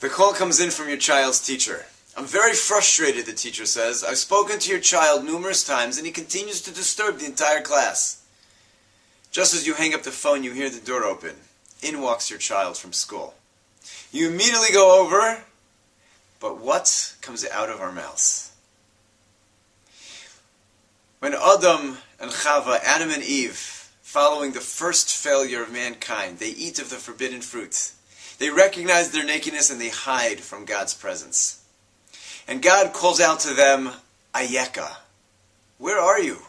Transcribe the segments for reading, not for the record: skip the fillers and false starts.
The call comes in from your child's teacher. "I'm very frustrated," the teacher says. "I've spoken to your child numerous times and he continues to disturb the entire class." Just as you hang up the phone, you hear the door open. In walks your child from school. You immediately go over, but what comes out of our mouths? When Adam and Chava, Adam and Eve, following the first failure of mankind, they eat of the forbidden fruit. They recognize their nakedness and they hide from God's presence. And God calls out to them, Ayeka, where are you?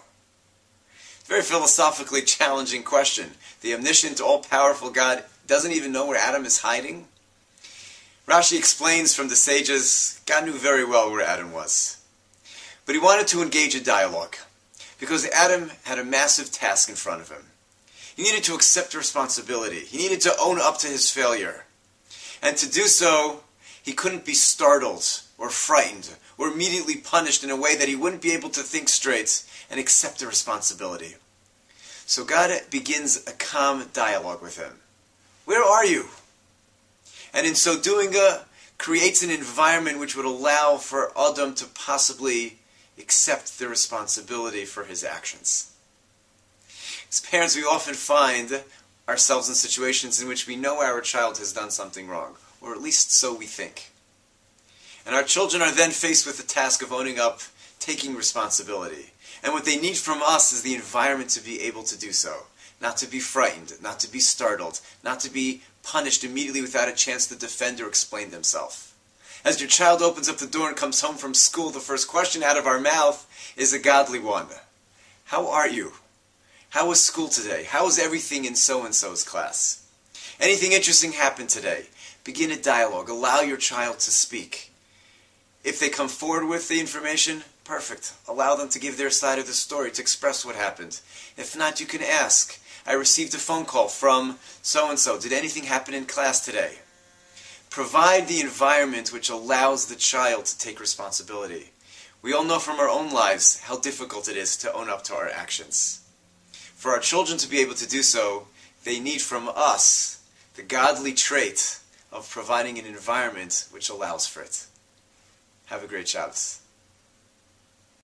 Very philosophically challenging question. The omniscient, all-powerful God doesn't even know where Adam is hiding? Rashi explains from the sages, God knew very well where Adam was. But he wanted to engage a dialogue, because Adam had a massive task in front of him. He needed to accept responsibility. He needed to own up to his failure. And to do so, he couldn't be startled or frightened or immediately punished in a way that he wouldn't be able to think straight and accept the responsibility. So God begins a calm dialogue with him. Where are you? And in so doing, creates an environment which would allow for Adam to possibly accept the responsibility for his actions. As parents, we often find ourselves in situations in which we know our child has done something wrong, or at least so we think. And our children are then faced with the task of owning up, taking responsibility. And what they need from us is the environment to be able to do so. Not to be frightened, not to be startled, not to be punished immediately without a chance to defend or explain themselves. As your child opens up the door and comes home from school, the first question out of our mouth is a godly one. How are you? How was school today? How was everything in so-and-so's class? Anything interesting happened today? Begin a dialogue. Allow your child to speak. If they come forward with the information, perfect. Allow them to give their side of the story, to express what happened. If not, you can ask. I received a phone call from so-and-so. Did anything happen in class today? Provide the environment which allows the child to take responsibility. We all know from our own lives how difficult it is to own up to our actions. For our children to be able to do so, they need from us the godly trait of providing an environment which allows for it. Have a great Shabbos.